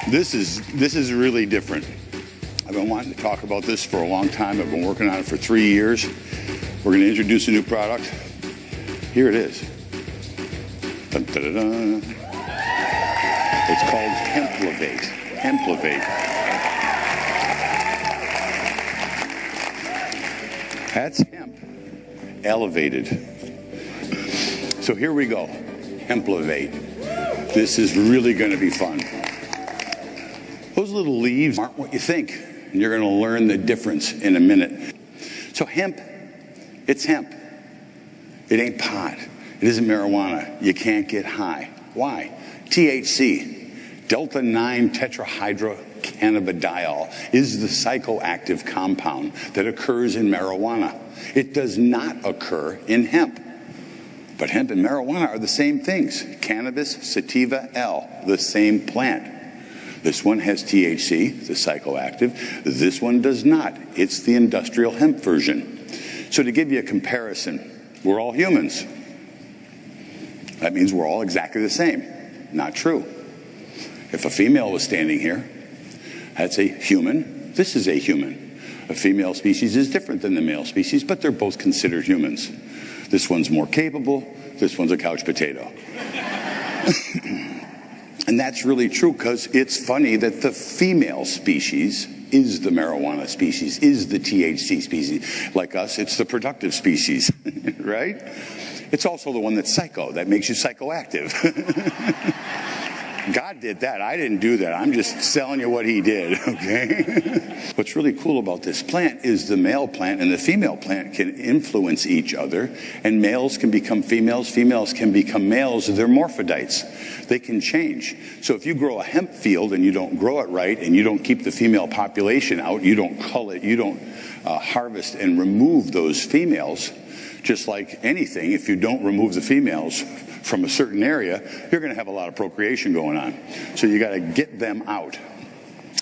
This is really different. I've been wanting to talk about this for a long time. I've been working on it for 3 years. We're going to introduce a new product. Here it is. Dun, dun, dun, dun. It's called Hemplevate. Hemplevate. That's hemp elevated. So here we go. Hemplevate. This is really going to be fun. Those little leaves aren't what you think, and you're going to learn the difference in a minute. So hemp, it's hemp. It ain't pot. It isn't marijuana. You can't get high. Why? THC, delta-9 tetrahydrocannabidiol, is the psychoactive compound that occurs in marijuana. It does not occur in hemp. But hemp and marijuana are the same things. Cannabis sativa L, the same plant. This one has THC, the psychoactive. This one does not. It's the industrial hemp version. So to give you a comparison, we're all humans. That means we're all exactly the same. Not true. If a female was standing here, that's a human. This is a human. A female species is different than the male species, but they're both considered humans. This one's more capable. This one's a couch potato. And that's really true because it's funny that the female species is the marijuana species, is the THC species. Like us, it's the productive species, right? It's also the one that's psycho, that makes you psychoactive. God did that. I didn't do that. I'm just selling you what he did, okay? What's really cool about this plant is the male plant and the female plant can influence each other, and males can become females, females can become males. They're morphodites. They can change. So if you grow a hemp field and you don't grow it right and you don't keep the female population out, you don't cull it, you don't harvest and remove those females, just like anything, if you don't remove the females from a certain area, you're going to have a lot of procreation going on. So you got to get them out.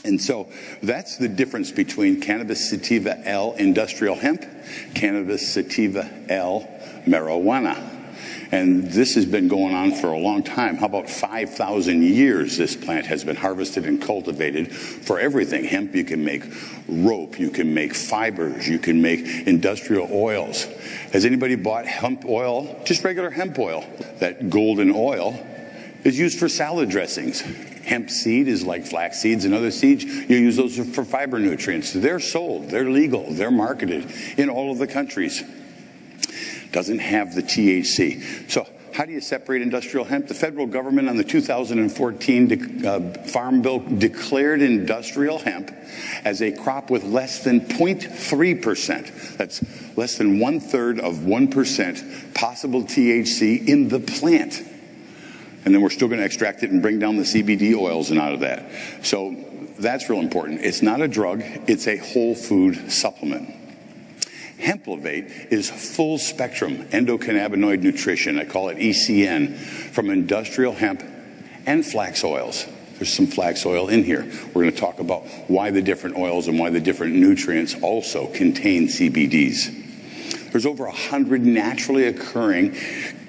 And so that's the difference between cannabis sativa L industrial hemp, cannabis sativa L marijuana. And this has been going on for a long time. How about 5,000 years this plant has been harvested and cultivated for everything. Hemp, you can make rope, you can make fibers, you can make industrial oils. Has anybody bought hemp oil? Just regular hemp oil. That golden oil is used for salad dressings. Hemp seed is like flax seeds and other seeds. You use those for fiber nutrients. They're sold, they're legal, they're marketed in all of the countries. Doesn't have the THC. So how do you separate industrial hemp? The federal government on the 2014 Farm Bill declared industrial hemp as a crop with less than 0.3%. That's less than 1/3 of 1% possible THC in the plant. And then we're still going to extract it and bring down the CBD oils and out of that. So that's real important. It's not a drug. It's a whole food supplement. Hemplevate is full spectrum endocannabinoid nutrition. I call it ECN, from industrial hemp and flax oils. There's some flax oil in here. We're going to talk about why the different oils and why the different nutrients also contain CBDs. There's over 100 naturally occurring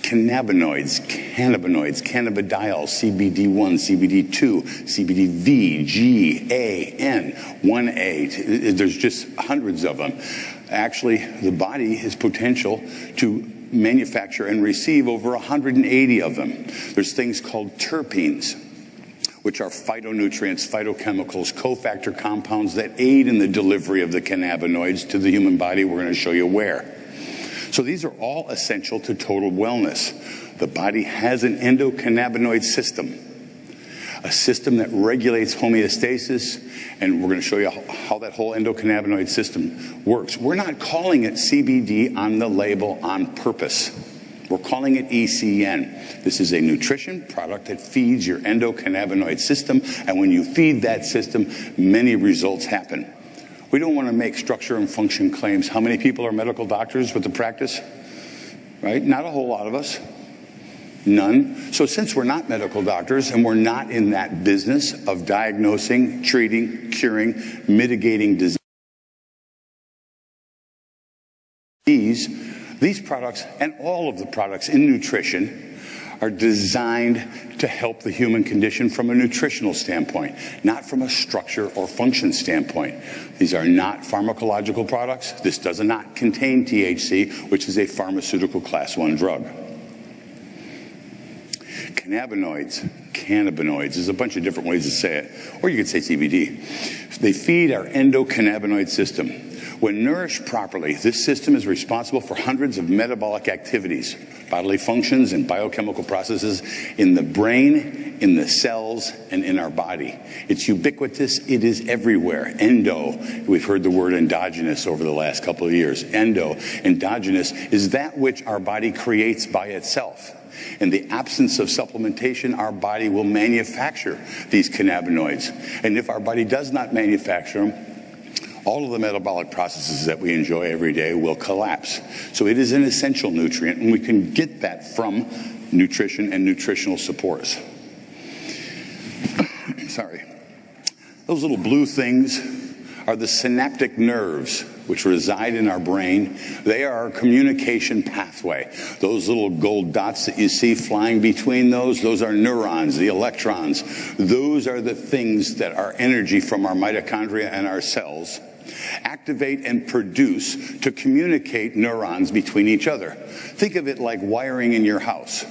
cannabinoids, cannabidiol, CBD1, CBD2, CBDV, G, A, N, 1A. There's just hundreds of them. Actually, the body has potential to manufacture and receive over 180 of them. There's things called terpenes, which are phytonutrients, phytochemicals, cofactor compounds that aid in the delivery of the cannabinoids to the human body. We're going to show you where. So these are all essential to total wellness. The body has an endocannabinoid system, a system that regulates homeostasis, and we're going to show you how that whole endocannabinoid system works. We're not calling it CBD on the label on purpose. We're calling it ECN. This is a nutrition product that feeds your endocannabinoid system, and when you feed that system, many results happen. We don't want to make structure and function claims. How many people are medical doctors with the practice? Right? Not a whole lot of us. None. So since we're not medical doctors and we're not in that business of diagnosing, treating, curing, mitigating disease, these products and all of the products in nutrition are designed to help the human condition from a nutritional standpoint, not from a structure or function standpoint. These are not pharmacological products. This does not contain THC, which is a pharmaceutical class 1 drug. Cannabinoids, there's a bunch of different ways to say it, or you could say CBD. They feed our endocannabinoid system. When nourished properly, this system is responsible for hundreds of metabolic activities, bodily functions, and biochemical processes in the brain, in the cells, and in our body. It's ubiquitous. It is everywhere. We've heard the word endogenous over the last couple of years. Endogenous is that which our body creates by itself. In the absence of supplementation, our body will manufacture these cannabinoids. And if our body does not manufacture them, all of the metabolic processes that we enjoy every day will collapse. So it is an essential nutrient, and we can get that from nutrition and nutritional supports. Sorry. Those little blue things are the synaptic nerves, which reside in our brain. They are our communication pathway. Those little gold dots that you see flying between those are neurons, the electrons. Those are the things that are energy from our mitochondria and our cells activate and produce to communicate neurons between each other. Think of it like wiring in your house.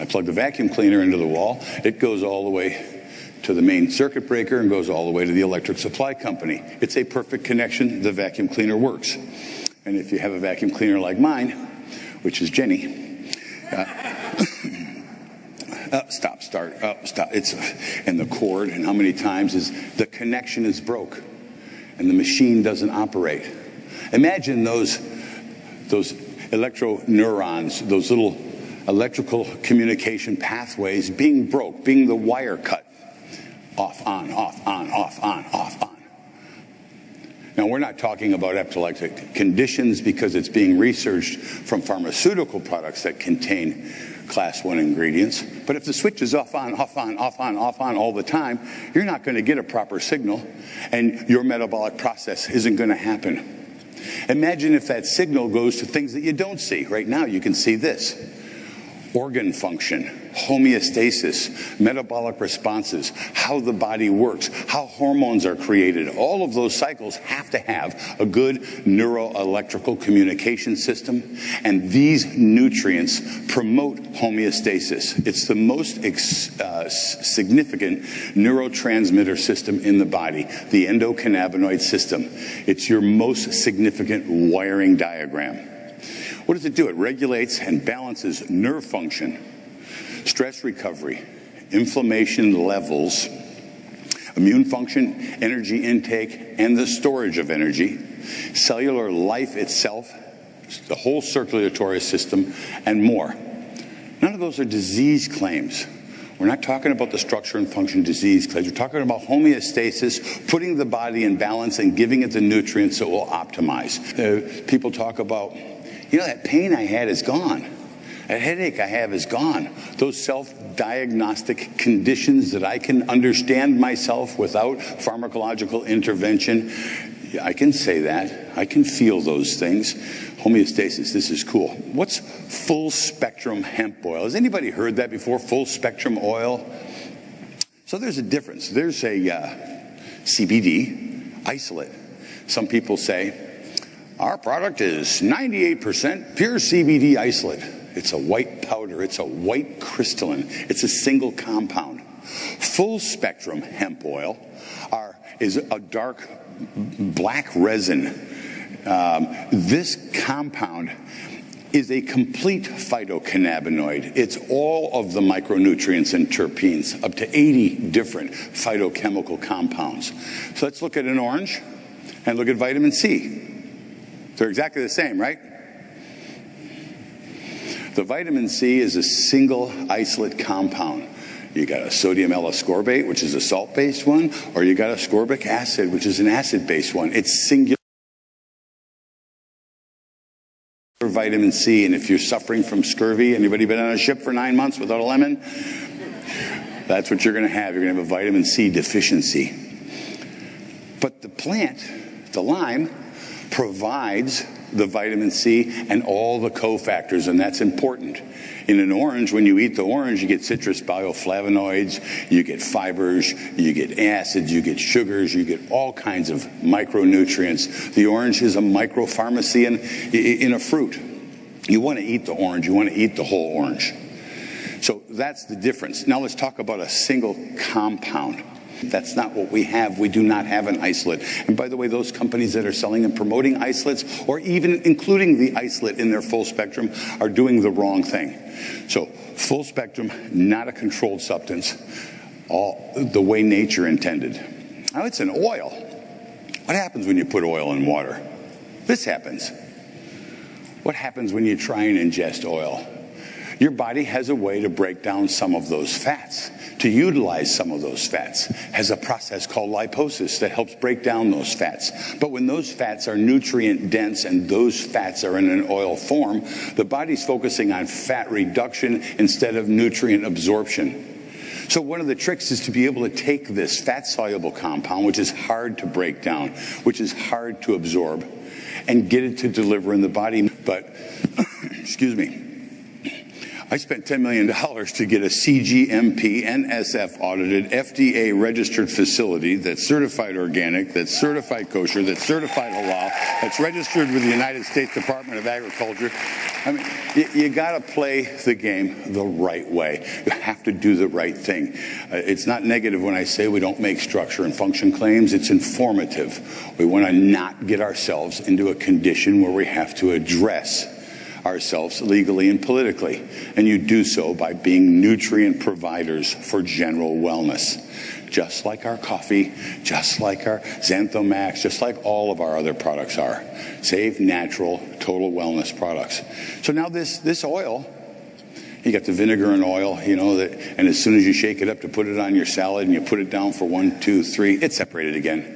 I plug the vacuum cleaner into the wall. It goes all the way to the main circuit breaker and goes all the way to the electric supply company. It's a perfect connection. The vacuum cleaner works. And if you have a vacuum cleaner like mine, which is Jenny, stop. And the cord, and how many times is the connection is broke and the machine doesn't operate. Imagine those electroneurons, those little electrical communication pathways being broke, being the wire cut. Off, on, off, on, off, on, off, on. Now, we're not talking about epileptic conditions because it's being researched from pharmaceutical products that contain class 1 ingredients. But if the switch is off, on, off, on, off, on, off, on all the time, you're not going to get a proper signal, and your metabolic process isn't going to happen. Imagine if that signal goes to things that you don't see. Right now, you can see this. Organ function, homeostasis, metabolic responses, how the body works, how hormones are created. All of those cycles have to have a good neuroelectrical communication system, and these nutrients promote homeostasis. It's the most significant neurotransmitter system in the body, the endocannabinoid system. It's your most significant wiring diagram. What does it do? It regulates and balances nerve function, stress recovery, inflammation levels, immune function, energy intake, and the storage of energy, cellular life itself, the whole circulatory system, and more. None of those are disease claims. We're not talking about the structure and function disease claims. We're talking about homeostasis, putting the body in balance and giving it the nutrients that will optimize. People talk about, that pain I had is gone. That headache I have is gone. Those self-diagnostic conditions that I can understand myself without pharmacological intervention, I can say that. I can feel those things. Homeostasis, this is cool. What's full spectrum hemp oil? Has anybody heard that before, full spectrum oil? So there's a difference. There's a CBD isolate. Some people say, our product is 98% pure CBD isolate. It's a white powder. It's a white crystalline. It's a single compound. Full spectrum hemp oil is a dark black resin. This compound is a complete phytocannabinoid. It's all of the micronutrients and terpenes, up to 80 different phytochemical compounds. So let's look at an orange and look at vitamin C. They're exactly the same, right? The vitamin C is a single isolate compound. You got a sodium L-ascorbate, which is a salt-based one, or you got ascorbic acid, which is an acid-based one. It's singular vitamin C, and if you're suffering from scurvy, anybody been on a ship for 9 months without a lemon? That's what you're going to have. You're going to have a vitamin C deficiency. But the plant, the lime, provides the vitamin C, and all the cofactors, and that's important. In an orange, when you eat the orange, you get citrus bioflavonoids, you get fibers, you get acids, you get sugars, you get all kinds of micronutrients. The orange is a micropharmacy in a fruit. You want to eat the orange. You want to eat the whole orange. So that's the difference. Now let's talk about a single compound. That's not what we have. We do not have an isolate. And by the way, those companies that are selling and promoting isolates, or even including the isolate in their full spectrum, are doing the wrong thing. So full spectrum, not a controlled substance, all the way nature intended. Now it's an oil. What happens when you put oil in water? This happens. What happens when you try and ingest oil? Your body has a way to break down some of those fats, to utilize some of those fats, has a process called lipolysis that helps break down those fats. But when those fats are nutrient dense and those fats are in an oil form, the body's focusing on fat reduction instead of nutrient absorption. So one of the tricks is to be able to take this fat-soluble compound, which is hard to break down, which is hard to absorb, and get it to deliver in the body. But, excuse me, I spent $10 million to get a CGMP, NSF audited, FDA registered facility that's certified organic, that's certified kosher, that's certified halal, that's registered with the United States Department of Agriculture. I mean, you got to play the game the right way. You have to do the right thing. It's not negative when I say we don't make structure and function claims. It's informative. We want to not get ourselves into a condition where we have to address ourselves legally and politically. And you do so by being nutrient providers for general wellness. Just like our coffee, just like our Xanthomax, just like all of our other products are. Safe, natural, total wellness products. So now this oil, you got the vinegar and oil, you know, and as soon as you shake it up to put it on your salad and you put it down for 1, 2, 3, it's separated again.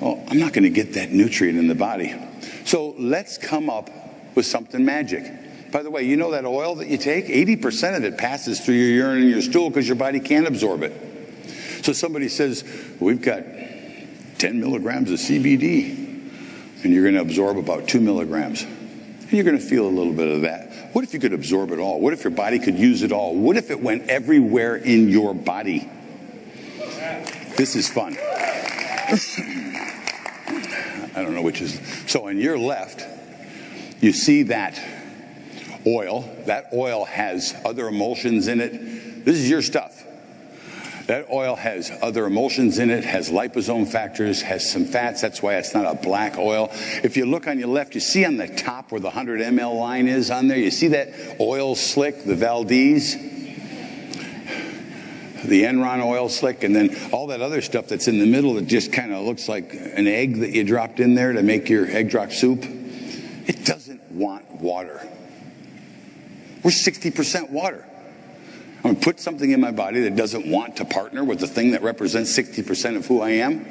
Well, I'm not going to get that nutrient in the body. So let's come up with something magic. By the way, you know that oil that you take, 80% of it passes through your urine and your stool because your body can't absorb it. So somebody says, we've got 10 milligrams of CBD, and you're going to absorb about 2 milligrams. And you're going to feel a little bit of that. What if you could absorb it all? What if your body could use it all? What if it went everywhere in your body? This is fun. I don't know which is. So on your left, you see that oil. That oil has other emulsions in it. This is your stuff. That oil has other emulsions in it, has liposome factors, has some fats. That's why it's not a black oil. If you look on your left, you see on the top where the 100 ml line is on there, you see that oil slick, the Valdez, the Enron oil slick, and then all that other stuff that's in the middle that just kind of looks like an egg that you dropped in there to make your egg drop soup. It doesn't want water. We're 60% water. I'm going to put something in my body that doesn't want to partner with the thing that represents 60% of who I am.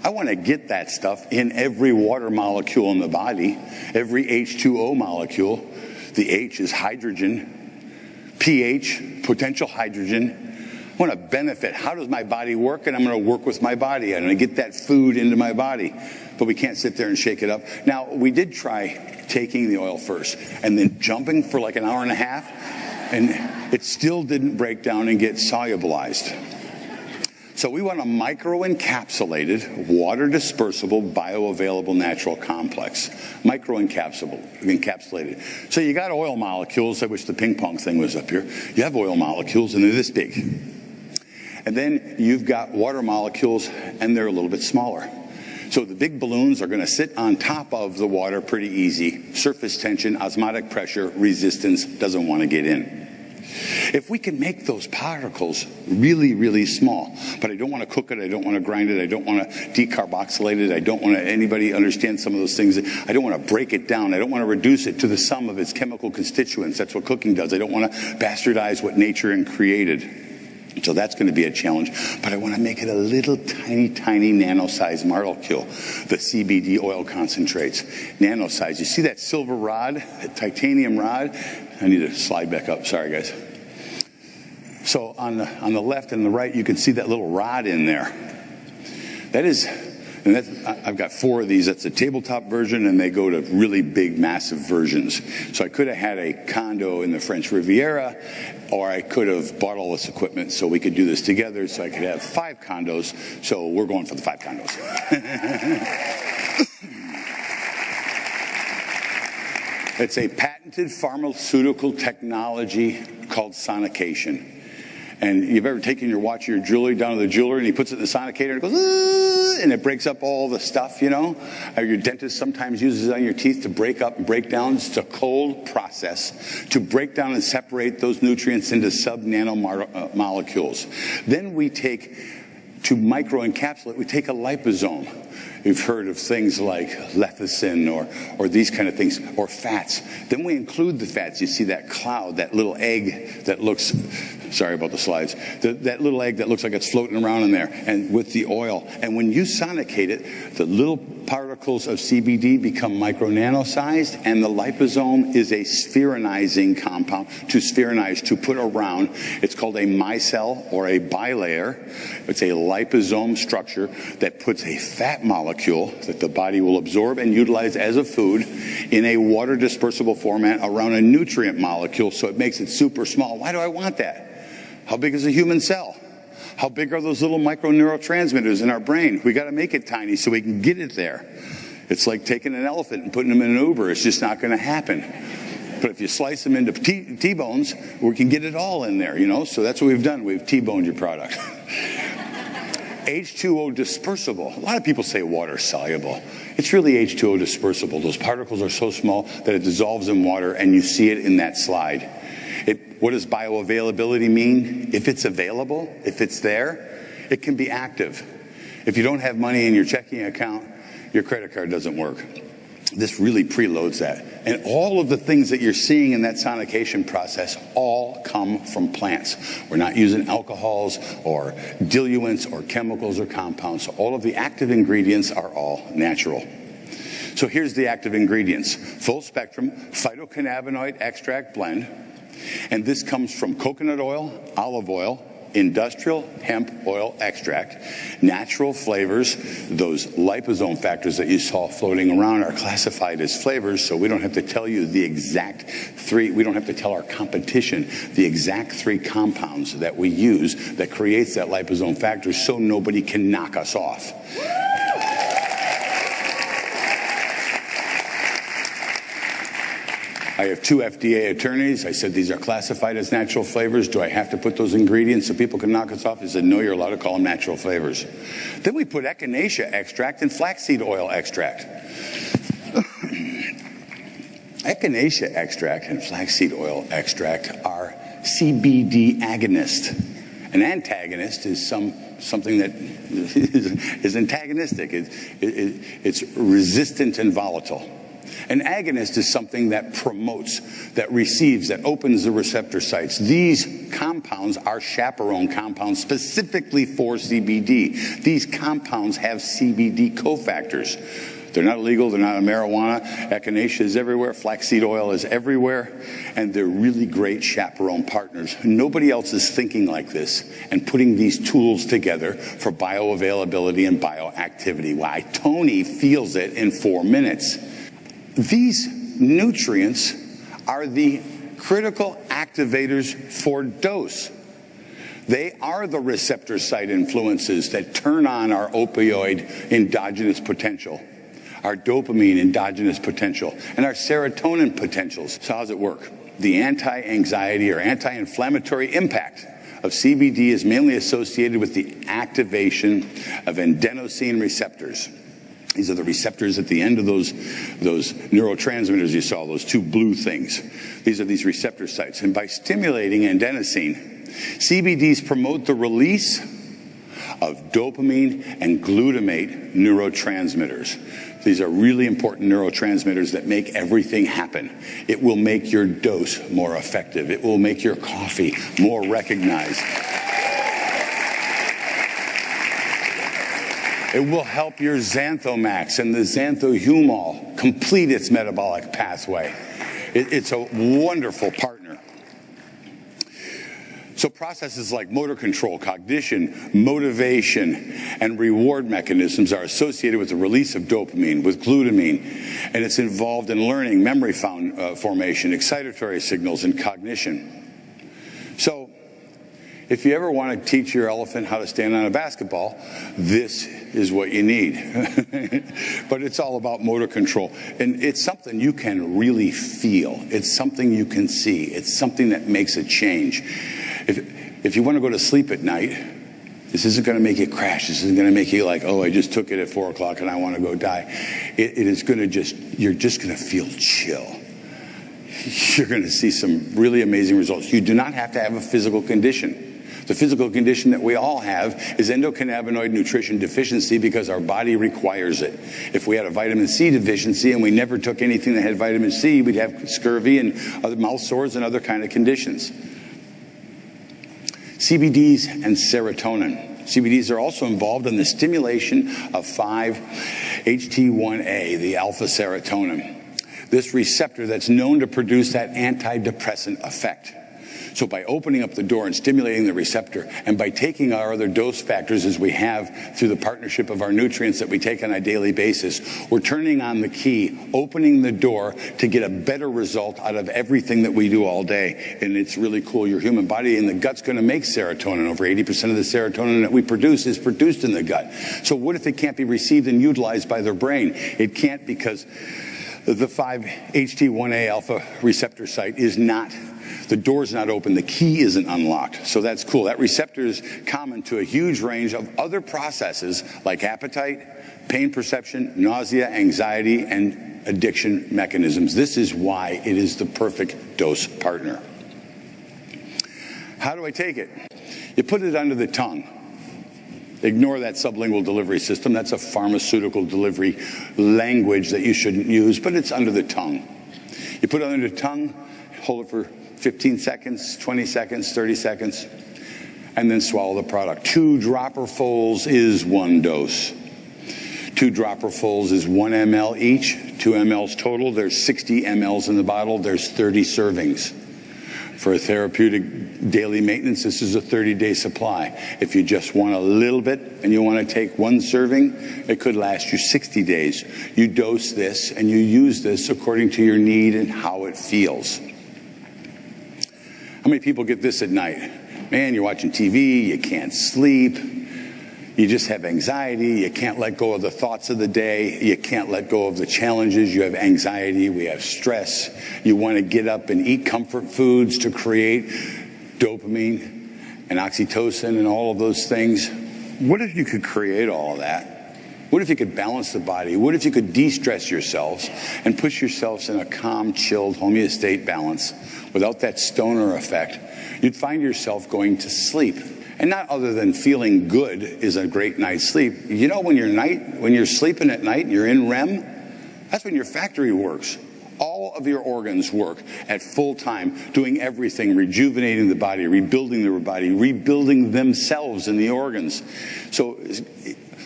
I want to get that stuff in every water molecule in the body, every H2O molecule. The H is hydrogen, pH, potential hydrogen. I want to benefit. How does my body work? And I'm going to work with my body. I'm going to get that food into my body. But we can't sit there and shake it up. Now, we did try taking the oil first and then jumping for like an hour and a half. And it still didn't break down and get solubilized. So we want a microencapsulated, water-dispersible, bioavailable natural complex. Microencapsulated. So you got oil molecules, I wish the ping pong thing was up here. You have oil molecules, and they're this big. And then you've got water molecules, and they're a little bit smaller. So the big balloons are going to sit on top of the water pretty easy. Surface tension, osmotic pressure, resistance doesn't want to get in. If we can make those particles really, really small, but I don't want to cook it, I don't want to grind it, I don't want to decarboxylate it, I don't want to, anybody understand some of those things, I don't want to break it down, I don't want to reduce it to the sum of its chemical constituents. That's what cooking does. I don't want to bastardize what nature created. So that's going to be a challenge. But I want to make it a little tiny, tiny nano-sized molecule. The CBD oil concentrates. Nano-sized. You see that silver rod, that titanium rod? I need to slide back up. Sorry, guys. So on the left and the right, you can see that little rod in there. That is And I've got 4 of these. That's a tabletop version, and they go to really big, massive versions. So I could have had a condo in the French Riviera, or I could have bought all this equipment so we could do this together, so I could have 5 condos. So we're going for the 5 condos. It's a patented pharmaceutical technology called sonication. And you've ever taken your watch or your jewelry down to the jeweler and he puts it in the sonicator and it goes, and it breaks up all the stuff, you know? Or your dentist sometimes uses it on your teeth to break up and break down. It's a cold process to break down and separate those nutrients into sub-nanomolecules. Then we take, to microencapsulate, we take a liposome. You've heard of things like lecithin or these kind of things, or fats. Then we include the fats. You see that cloud, that little egg that looks, sorry about the slides, that little egg that looks like it's floating around in there, and with the oil. And when you sonicate it, the little particles of CBD become micro-nano-sized, and the liposome is a spheronizing compound, to spheronize, to put around. It's called a micelle or a bilayer. It's a liposome structure that puts a fat molecule that the body will absorb and utilize as a food in a water dispersible format around a nutrient molecule, so it makes it super small. Why do I want that? How big is a human cell? How big are those little micro neurotransmitters in our brain? We got to make it tiny so we can get it there. It's like taking an elephant and putting them in an Uber. It's just not going to happen. But if you slice them into T-bones, we can get it all in there, you know? So that's what we've done. We've T-boned your product. H2O dispersible. A lot of people say water soluble. It's really H2O dispersible. Those particles are so small that it dissolves in water, and you see it in that slide. What does bioavailability mean? If it's available, if it's there, it can be active. If you don't have money in your checking account, your credit card doesn't work. This really preloads that. And all of the things that you're seeing in that sonication process all come from plants. We're not using alcohols or diluents or chemicals or compounds. So all of the active ingredients are all natural. So here's the active ingredients. Full spectrum phytocannabinoid extract blend. And this comes from coconut oil, olive oil, industrial hemp oil extract, natural flavors. Those liposome factors that you saw floating around are classified as flavors, so we don't have to tell you the exact 3, we don't have to tell our competition the exact 3 compounds that we use that creates that liposome factor, so nobody can knock us off. I have 2 FDA attorneys. I said, these are classified as natural flavors. Do I have to put those ingredients so people can knock us off? He said, no, you're allowed to call them natural flavors. Then we put echinacea extract and flaxseed oil extract. Echinacea extract and flaxseed oil extract are CBD agonists. An antagonist is something that is antagonistic. It's resistant and volatile. An agonist is something that promotes, that receives, that opens the receptor sites. These compounds are chaperone compounds specifically for CBD. These compounds have CBD cofactors. They're not illegal, they're not a marijuana. Echinacea is everywhere, flaxseed oil is everywhere, and they're really great chaperone partners. Nobody else is thinking like this and putting these tools together for bioavailability and bioactivity. Why? Tony feels it in 4 minutes. These nutrients are the critical activators for dose. They are the receptor site influences that turn on our opioid endogenous potential, our dopamine endogenous potential, and our serotonin potentials. So how does it work? The anti-anxiety or anti-inflammatory impact of CBD is mainly associated with the activation of adenosine receptors. These are the receptors at the end of those neurotransmitters you saw, those 2 blue things. These are these receptor sites. And by stimulating adenosine, CBDs promote the release of dopamine and glutamate neurotransmitters. These are really important neurotransmitters that make everything happen. It will make your dose more effective. It will make your coffee more recognized. It will help your xanthomax and the xanthohumol complete its metabolic pathway. It's a wonderful partner. So So processes like motor control, cognition, motivation, and reward mechanisms are associated with the release of dopamine, with glutamine, and it's involved in learning, memory formation, excitatory signals, and cognition. So if you ever want to teach your elephant how to stand on a basketball, this is what you need. But it's all about motor control. And it's something you can really feel. It's something you can see. It's something that makes a change. If you want to go to sleep at night, this isn't going to make you crash. This isn't going to make you like, oh, I just took it at 4 o'clock and I want to go die. It is going to you're just going to feel chill. You're going to see some really amazing results. You do not have to have a physical condition. The physical condition that we all have is endocannabinoid nutrition deficiency because our body requires it. If we had a vitamin C deficiency and we never took anything that had vitamin C, we'd have scurvy and other mouth sores and other kind of conditions. CBDs and serotonin. CBDs are also involved in the stimulation of 5-HT1A, the alpha serotonin. This receptor that's known to produce that antidepressant effect. So by opening up the door and stimulating the receptor, and by taking our other dose factors as we have through the partnership of our nutrients that we take on a daily basis, we're turning on the key, opening the door to get a better result out of everything that we do all day. And it's really cool. Your human body and the gut's going to make serotonin. Over 80% of the serotonin that we produce is produced in the gut. So what if it can't be received and utilized by their brain? It can't, because the 5-HT1A alpha receptor site is not, the door's not open, the key isn't unlocked. So that's cool. That receptor is common to a huge range of other processes like appetite, pain perception, nausea, anxiety, and addiction mechanisms. This is why it is the perfect dose partner. How do I take it? You put it under the tongue. Ignore that sublingual delivery system. That's a pharmaceutical delivery language that you shouldn't use, but it's under the tongue. You put it under the tongue, hold it for 15 seconds, 20 seconds, 30 seconds, and then swallow the product. 2 dropperfuls is 1 dose. 2 dropperfuls is 1 ml each, 2 mLs total. There's 60 mLs in the bottle. There's 30 servings. For a therapeutic daily maintenance, this is a 30-day supply. If you just want a little bit and you want to take 1 serving, it could last you 60 days. You dose this and you use this according to your need and how it feels. How many people get this at night? Man, you're watching TV, you can't sleep, you just have anxiety, you can't let go of the thoughts of the day, you can't let go of the challenges, you have anxiety, we have stress, you want to get up and eat comfort foods to create dopamine and oxytocin and all of those things. What if you could create all of that? What if you could balance the body? What if you could de-stress yourselves and push yourselves in a calm, chilled, homeostate balance without that stoner effect? You'd find yourself going to sleep. And not other than feeling good is a great night's sleep. You know, when you're sleeping at night and you're in REM, that's when your factory works. All of your organs work at full time, doing everything, rejuvenating the body, rebuilding the body, rebuilding themselves in the organs. So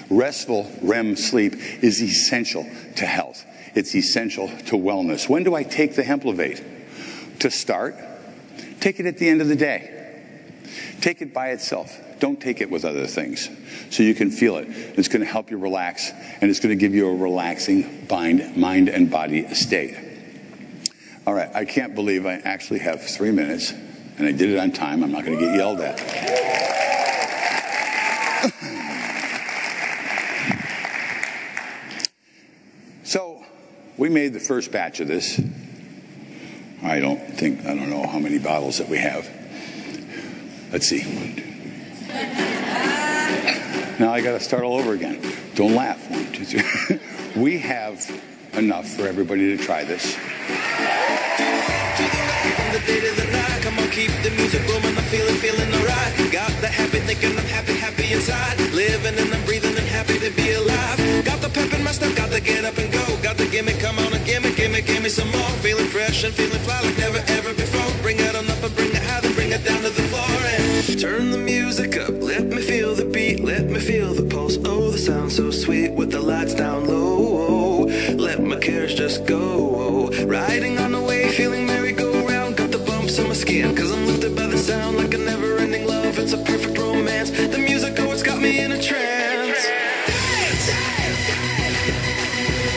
restful REM sleep is essential to health. It's essential to wellness. When do I take the Hemplevate? To start, take it at the end of the day. Take it by itself. Don't take it with other things so you can feel it. It's going to help you relax, and it's going to give you a relaxing mind and body state. All right, I can't believe I actually have 3 minutes, and I did it on time. I'm not going to get yelled at. So we made the first batch of this. I don't know how many bottles that we have. Let's see. Now I got to start all over again. Don't laugh. 1, 2, 3. We have enough for everybody to try this. The day to the night, come on, keep the music booming. I'm feeling alright. Got the happy thinking, I'm happy inside. Living and I'm breathing and happy to be alive. Got the pep in my step, got the get up and go. Got the gimme, come on and gimme some more. Feeling fresh and feeling fly like never ever before. Bring it on up and bring it high, then bring it down to the floor. And turn the music up, let me feel the beat, let me feel the pulse. Oh, the sound so sweet with the lights down low.